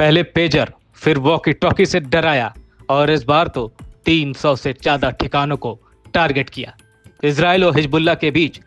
पहले पेजर, फिर walkie talkie से डराया और इस बार तो 300 से ज्यादा ठिकानों को टारगेट किया। इजराइल और हिजबुल्लाह के बीच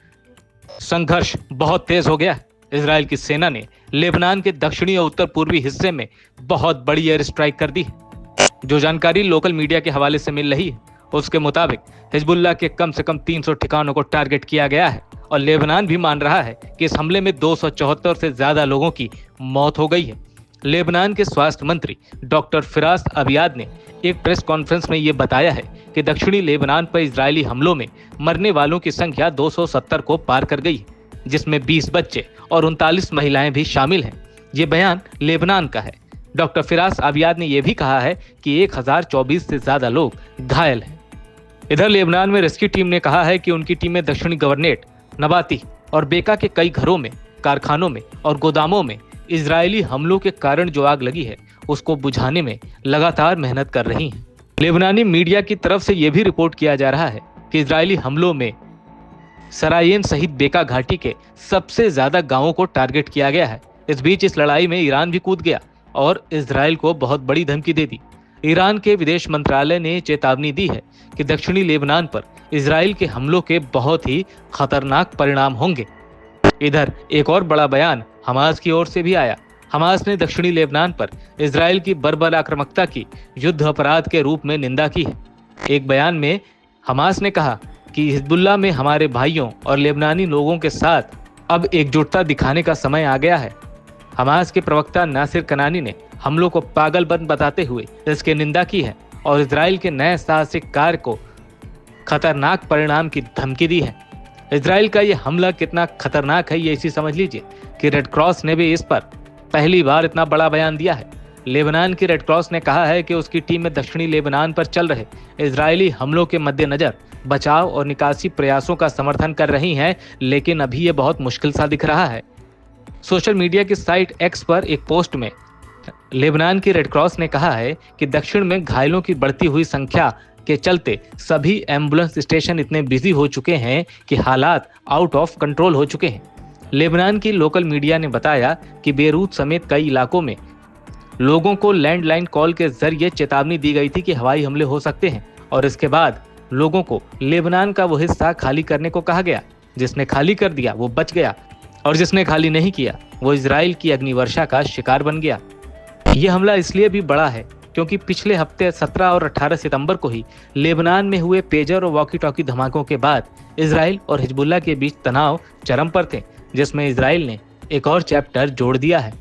संघर्ष बहुत तेज हो गया। इजराइल की सेना ने लेबनान के दक्षिणी और उत्तर पूर्वी हिस्से में बहुत बड़ी एयर स्ट्राइक कर दी है। जो जानकारी लोकल मीडिया के हवाले से मिल रही है, उसके मुताबिक हिजबुल्लाह के कम से कम 300 ठिकानों को टारगेट किया गया है और लेबनान भी मान रहा है कि इस हमले में 274 से ज्यादा लोगों की मौत हो गई है। लेबनान के स्वास्थ्य मंत्री डॉक्टर फिरास अबियाद ने एक प्रेस कॉन्फ्रेंस में यह बताया है कि दक्षिणी लेबनान पर इजरायली हमलों में मरने वालों की संख्या 270 को पार कर गई है, जिसमें 20 बच्चे और 39 महिलाएं भी शामिल हैं। ये बयान लेबनान का है। डॉक्टर फिरास अबियाद ने यह भी कहा है कि 1024 से ज्यादा लोग घायल हैं। इधर लेबनान में रेस्क्यू टीम ने कहा है कि उनकी टीमें दक्षिणी गवर्नेट, नबाती और बेका के कई घरों में, कारखानों में और गोदामों में इजरायली हमलों के कारण जो आग लगी है उसको बुझाने में लगातार मेहनत कर रही हैं। लेबनानी मीडिया की तरफ से यह भी रिपोर्ट किया जा रहा है कि इजरायली हमलों में सरायन सहित बेका घाटी के सबसे ज्यादा गांवों को टारगेट किया गया है। इस बीच इस लड़ाई में ईरान भी कूद गया और इजराइल को बहुत बड़ी धमकी दे दी। ईरान के विदेश मंत्रालय ने चेतावनी दी है कि दक्षिणी लेबनान पर इजराइल के हमलों के बहुत ही खतरनाक परिणाम होंगे। इधर एक और बड़ा बयान हमास की ओर से भी आया। हमास ने दक्षिणी लेबनान पर इजराइल की बर्बर आक्रामकता की युद्ध अपराध के रूप में निंदा की है। एक बयान में हमास ने कहा कि हिजबुल्लाह में हमारे भाइयों और लेबनानी लोगों के साथ अब एकजुटता दिखाने का समय आ गया है। हमास के प्रवक्ता नासिर कनानी ने हमलों को पागलपन बताते हुए इसकी निंदा की है और इजराइल के नए साहसिक कार्य को खतरनाक परिणाम की धमकी दी है। इजराइल का यह हमला कितना खतरनाक है, ये इसी समझ लीजिए कि रेड क्रॉस ने भी इस पर पहली बार इतना बड़ा बयान दिया है। लेबनान की रेड क्रॉस ने कहा है कि उसकी टीम में दक्षिणी लेबनान पर चल रहे इजरायली हमलों के मद्देनजर बचाव और निकासी प्रयासों का समर्थन कर रही हैं, लेकिन अभी ये बहुत मुश्किल सा दिख रहा है। सोशल मीडिया की साइट एक्स पर एक पोस्ट में लेबनान की रेड क्रॉस ने कहा है कि दक्षिण में घायलों की बढ़ती हुई संख्या के चलते सभी एम्बुलेंस स्टेशन इतने बिजी हो चुके हैं कि हालात आउट ऑफ कंट्रोल हो चुके हैं। लेबनान की लोकल मीडिया ने बताया कि बेरूत समेत कई इलाकों में लोगों को लैंडलाइन कॉल के जरिए चेतावनी दी गई थी कि हवाई हमले हो सकते हैं और इसके बाद लोगों को लेबनान का वो हिस्सा खाली करने को कहा गया। जिसने खाली कर दिया वो बच गया और जिसने खाली नहीं किया वो इजराइल की अग्निवर्षा का शिकार बन गया। ये हमला इसलिए भी बड़ा है क्योंकि पिछले हफ्ते 17 और 18 सितंबर को ही लेबनान में हुए पेजर और वॉकी टॉकी धमाकों के बाद इजराइल और हिजबुल्लाह के बीच तनाव चरम पर थे, जिसमें इजराइल ने एक और चैप्टर जोड़ दिया है।